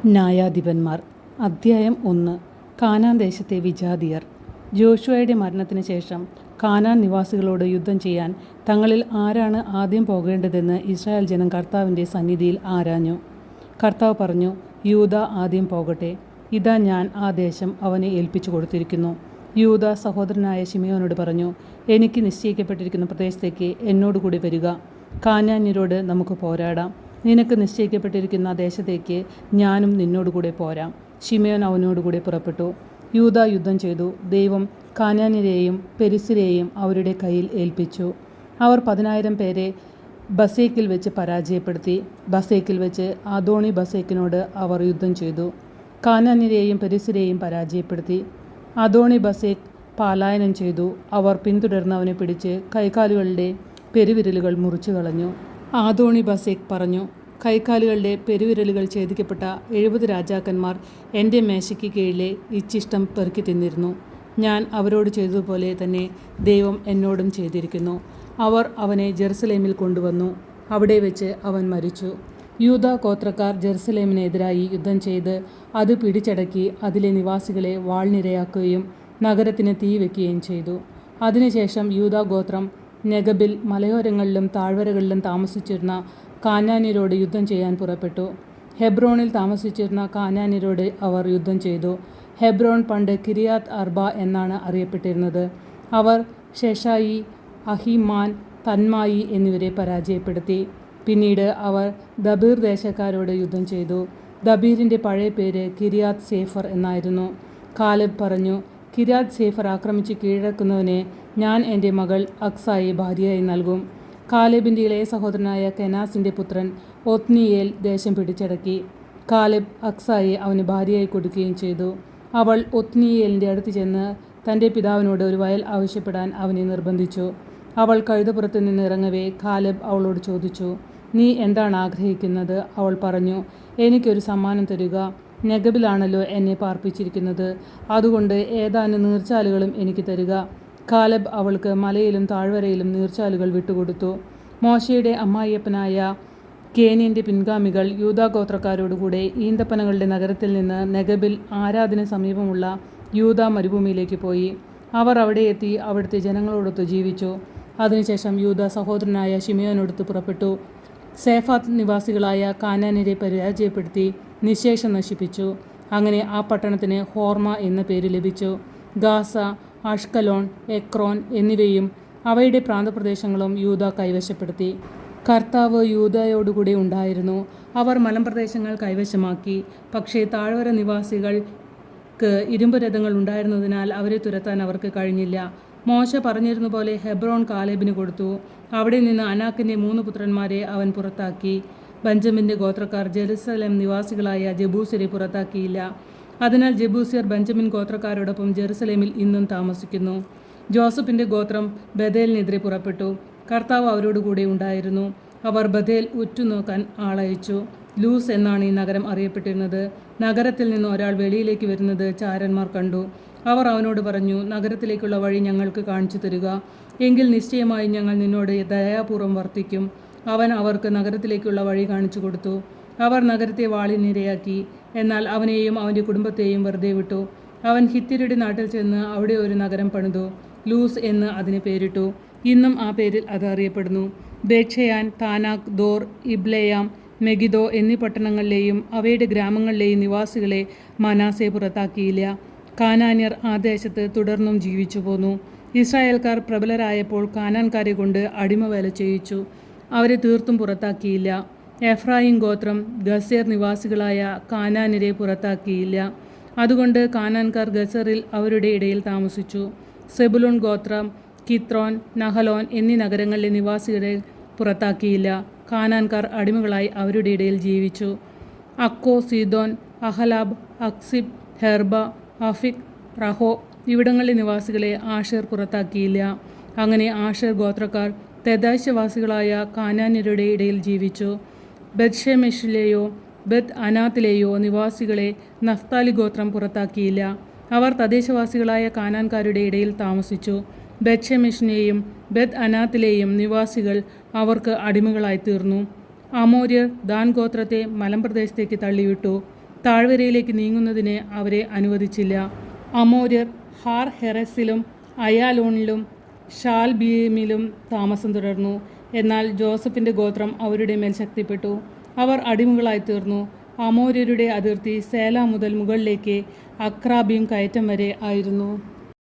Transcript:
ന്യായാധിപന്മാർ അദ്ധ്യായം 1. കാനാൻ ദേശത്തെ വിജാതിയർ. ജോഷുവയുടെ മരണത്തിന് ശേഷം കാനാൻ നിവാസികളോട് യുദ്ധം ചെയ്യാൻ തങ്ങളിൽ ആരാണ് ആദ്യം പോകേണ്ടതെന്ന് ഇസ്രായേൽ ജനം കർത്താവിൻ്റെ സന്നിധിയിൽ ആരാഞ്ഞു. കർത്താവ് പറഞ്ഞു, യൂദ ആദ്യം പോകട്ടെ. ഇതാ, ഞാൻ ആ ദേശം അവനെ ഏൽപ്പിച്ചു കൊടുത്തിരിക്കുന്നു. യൂദ സഹോദരനായ ശിമെയോനോട് പറഞ്ഞു, എനിക്ക് നിശ്ചയിക്കപ്പെട്ടിരിക്കുന്ന പ്രദേശത്തേക്ക് എന്നോടുകൂടി വരിക. കാനാന്യരോട് നമുക്ക് പോരാടാം. നിനക്ക് നിശ്ചയിക്കപ്പെട്ടിരിക്കുന്ന ദേശത്തേക്ക് ഞാനും നിന്നോടുകൂടെ പോരാം. ശിമെയോൻ അവനോടുകൂടെ പുറപ്പെട്ടു. യൂദ യുദ്ധം ചെയ്തു. ദൈവം കാനാന്യരെയും പെരിസിരെയും അവരുടെ കയ്യിൽ ഏൽപ്പിച്ചു. അവർ 10,000 പേരെ ബസേക്കിൽ വെച്ച് പരാജയപ്പെടുത്തി. ബസേക്കിൽ വെച്ച് അദോണി ബസേക്കിനോട് അവർ യുദ്ധം ചെയ്തു. കാനാന്യരെയും പെരിസിരെയും പരാജയപ്പെടുത്തി. അദോണി ബസേക്ക് പലായനം ചെയ്തു. അവർ പിന്തുടർന്ന് അവനെ പിടിച്ച് കൈകാലുകളുടെ പെരുവിരലുകൾ മുറിച്ചു കളഞ്ഞു. ആദോണി ബസേക്ക് പറഞ്ഞു, കൈക്കാലുകളുടെ പെരുവിരലുകൾ ഛേദിക്കപ്പെട്ട 70 രാജാക്കന്മാർ എൻ്റെ മേശയ്ക്ക് കീഴിലെ ഇച്ഛിഷ്ടം പെറുക്കി തിന്നിരുന്നു. ഞാൻ അവരോട് ചെയ്തതുപോലെ തന്നെ ദൈവം എന്നോടും ചെയ്തിരിക്കുന്നു. അവർ അവനെ ജെറുസലേമിൽ കൊണ്ടുവന്നു. അവിടെ വെച്ച് അവൻ മരിച്ചു. യൂദ ഗോത്രക്കാർ ജെറുസലേമിനെതിരായി യുദ്ധം ചെയ്ത് അത് പിടിച്ചടക്കി അതിലെ നിവാസികളെ വാൾനിരയാക്കുകയും നഗരത്തിന് തീ വയ്ക്കുകയും ചെയ്തു. അതിനുശേഷം യൂദ ഗോത്രം നെഗബിൽ മലയോരങ്ങളിലും താഴ്വരകളിലും താമസിച്ചിരുന്ന കാനാന്യരോട് യുദ്ധം ചെയ്യാൻ പുറപ്പെട്ടു. ഹെബ്രോണിൽ താമസിച്ചിരുന്ന കാനാന്യരോട് അവർ യുദ്ധം ചെയ്തു. ഹെബ്രോൺ പണ്ട് കിരിയാത്ത് അർബ എന്നാണ് അറിയപ്പെട്ടിരുന്നത്. അവർ ഷെഷായി, അഹിമാൻ, തന്മായി എന്നിവരെ പരാജയപ്പെടുത്തി. പിന്നീട് അവർ ദബീർ ദേശക്കാരോട് യുദ്ധം ചെയ്തു. ദബീറിൻ്റെ പഴയ പേര് കിരിയാത്ത് സേഫർ എന്നായിരുന്നു. കാലെബ് പറഞ്ഞു, കിരിയാത്ത് സേഫർ ആക്രമിച്ച് കീഴടക്കുന്നവനെ ഞാൻ എൻ്റെ മകൾ അക്സായെ ഭാര്യയായി നൽകും. കാലെബിൻ്റെ ഇളയ സഹോദരനായ കെനാസിൻ്റെ പുത്രൻ ഒത്നിയേൽ ദേശം പിടിച്ചടക്കി. കാലെബ് അക്സായെ അവന് ഭാര്യയായി കൊടുക്കുകയും ചെയ്തു. അവൾ ഒത്നിയേലിൻ്റെ അടുത്ത് ചെന്ന് തൻ്റെ പിതാവിനോട് ഒരു വയൽ ആവശ്യപ്പെടാൻ അവനെ നിർബന്ധിച്ചു. അവൾ കഴുതപ്പുറത്ത് നിന്ന് ഇറങ്ങവേ കാലെബ് അവളോട് ചോദിച്ചു, നീ എന്താണ് ആഗ്രഹിക്കുന്നത്? അവൾ പറഞ്ഞു, എനിക്കൊരു സമ്മാനം തരിക. നെഗബിലാണല്ലോ എന്നെ പാർപ്പിച്ചിരിക്കുന്നത്. അതുകൊണ്ട് ഏതാനും നീർച്ചാലുകളും എനിക്ക് തരിക. കാലെബ് അവൾക്ക് മലയിലും താഴ്വരയിലും നീർച്ചാലുകൾ വിട്ടുകൊടുത്തു. മോശയുടെ അമ്മായിയപ്പനായ കേന്യൻ്റെ പിൻഗാമികൾ യൂദാ ഗോത്രക്കാരോടുകൂടെ ഈന്തപ്പനകളുടെ നഗരത്തിൽ നിന്ന് നെഗബിൽ ആരാധന സമീപമുള്ള യൂദാ മരുഭൂമിയിലേക്ക് പോയി. അവർ അവിടെ എത്തി അവിടുത്തെ ജനങ്ങളോടൊത്ത് ജീവിച്ചു. അതിനുശേഷം യൂദാ സഹോദരനായ ശിമെയോനോടൊത്ത് പുറപ്പെട്ടു. സേഫാത്ത് നിവാസികളായ കാനാന്യരെ പരാജയപ്പെടുത്തി നിശേഷം നശിപ്പിച്ചു. അങ്ങനെ ആ പട്ടണത്തിന് ഹോർമ എന്ന പേര് ലഭിച്ചു. ഗാസ, അഷ്കലോൺ, എക്രോൻ എന്നിവയും അവയുടെ പ്രാന്തപ്രദേശങ്ങളും യൂദ കൈവശപ്പെടുത്തി. കർത്താവ് യൂദയോടുകൂടി ഉണ്ടായിരുന്നു. അവർ മലമ്പ്രദേശങ്ങൾ കൈവശമാക്കി. പക്ഷേ താഴ്വര നിവാസികൾക്ക് ഇരുമ്പ് രഥങ്ങൾ ഉണ്ടായിരുന്നതിനാൽ അവരെ തുരത്താൻ അവർക്ക് കഴിഞ്ഞില്ല. മോശ പറഞ്ഞിരുന്ന പോലെ ഹെബ്രോൺ കാലേബിന് കൊടുത്തു. അവിടെ നിന്ന് അനാക്കിൻ്റെ 3 പുത്രന്മാരെ അവൻ പുറത്താക്കി. ബെഞ്ചമിൻ്റെ ഗോത്രക്കാർ ജെറുസലേം നിവാസികളായ ജബൂസ്യരെ പുറത്താക്കിയില്ല. അതിനാൽ ജബൂസ്യർ ബെഞ്ചമിൻ ഗോത്രക്കാരോടൊപ്പം ജെറുസലേമിൽ ഇന്നും താമസിക്കുന്നു. ജോസഫിൻ്റെ ഗോത്രം ബഥേലിനെതിരെ പുറപ്പെട്ടു. കർത്താവ് അവരോടുകൂടെ ഉണ്ടായിരുന്നു. അവർ ബഥേൽ ഉറ്റുനോക്കാൻ ആളയച്ചു. ലൂസ് എന്നാണ് ഈ നഗരം അറിയപ്പെട്ടിരുന്നത്. നഗരത്തിൽ നിന്ന് ഒരാൾ വെളിയിലേക്ക് വരുന്നത് ചാരന്മാർ കണ്ടു. അവർ അവനോട് പറഞ്ഞു, നഗരത്തിലേക്കുള്ള വഴി ഞങ്ങൾക്ക് കാണിച്ചു തരിക. എങ്കിൽ നിശ്ചയമായും ഞങ്ങൾ നിന്നോട് ദയാപൂർവ്വം വർത്തിക്കും. അവൻ അവർക്ക് നഗരത്തിലേക്കുള്ള വഴി കാണിച്ചു കൊടുത്തു. അവർ നഗരത്തെ വാളിനിരയാക്കി. എന്നാൽ അവനെയും അവൻ്റെ കുടുംബത്തെയും വെറുതെ വിട്ടു. അവൻ ഹിത്യരുടെ നാട്ടിൽ ചെന്ന് അവിടെ ഒരു നഗരം പണിതു. ലൂസ് എന്ന് അതിന് പേരിട്ടു. ഇന്നും ആ പേരിൽ അത് അറിയപ്പെടുന്നു. ബേത്ഷെയാൻ, താനാക്ക്, ദോർ, ഇബ്ലെയാം, മെഗിദോ എന്നീ പട്ടണങ്ങളിലെയും അവയുടെ ഗ്രാമങ്ങളിലെയും നിവാസികളെ മനാസെ പുറത്താക്കിയില്ല. കാനാന്യർ ആ ദേശത്ത് തുടർന്നും ജീവിച്ചു പോന്നു. ഇസ്രായേൽക്കാർ പ്രബലരായപ്പോൾ കാനാൻകാരെ കൊണ്ട് അടിമവേല ചെയ്യിച്ചു. അവരെ തീർത്തും പുറത്താക്കിയില്ല. എഫ്രായിം ഗോത്രം ഗസേർ നിവാസികളായ കാനാന്യരെ പുറത്താക്കിയില്ല. അതുകൊണ്ട് കാനാൻകാർ ഗസറിൽ അവരുടെ ഇടയിൽ താമസിച്ചു. സെബുലൂൺ ഗോത്രം കിത്രോൻ, നഹലോൻ എന്നീ നഗരങ്ങളിലെ നിവാസികളെ പുറത്താക്കിയില്ല. കാനാൻകാർ അടിമകളായി അവരുടെ ഇടയിൽ ജീവിച്ചു. അക്കോ, സീദോൻ, അഹലാബ്, അക്സിബ്, ഹെർബ, അഫിക്, റഹോ ഇവിടങ്ങളിലെ നിവാസികളെ ആഷേർ പുറത്താക്കിയില്ല. അങ്ങനെ ആഷേർ ഗോത്രക്കാർ തെദാശവാസികളായ കാനാന്യരുടെ ഇടയിൽ ജീവിച്ചു. ബത്ഷെമെഷിലെയോ ബത്ത് അനാത്തിലെയോ നിവാസികളെ നഫ്താലി ഗോത്രം പുറത്താക്കിയില്ല. അവർ തദ്ദേശവാസികളായ കാനാൻകാരുടെ ഇടയിൽ താമസിച്ചു. ബത്ഷെമെഷിനെയും ബത്ത് അനാത്തിലെയും നിവാസികൾ അവർക്ക് അടിമകളായി തീർന്നു. അമോര്യർ ദാൻ ഗോത്രത്തെ മലമ്പ്രദേശത്തേക്ക് തള്ളിവിട്ടു. താഴ്വരയിലേക്ക് നീങ്ങുന്നതിന് അവരെ അനുവദിച്ചില്ല. അമോര്യർ ഹാർ ഹെറസിലും അയാലോണിലും ഷാൽബീമിലും താമസം തുടർന്നു. എന്നാൽ ജോസഫിൻ്റെ ഗോത്രം അവരുടെ മേൽ ശക്തിപ്പെട്ടു. അവർ അടിമകളായിത്തീർന്നു. അമോര്യരുടെ അതിർത്തി സേല മുതൽ മുകളിലേക്ക് അക്രാബീം കയറ്റം വരെ ആയിരുന്നു.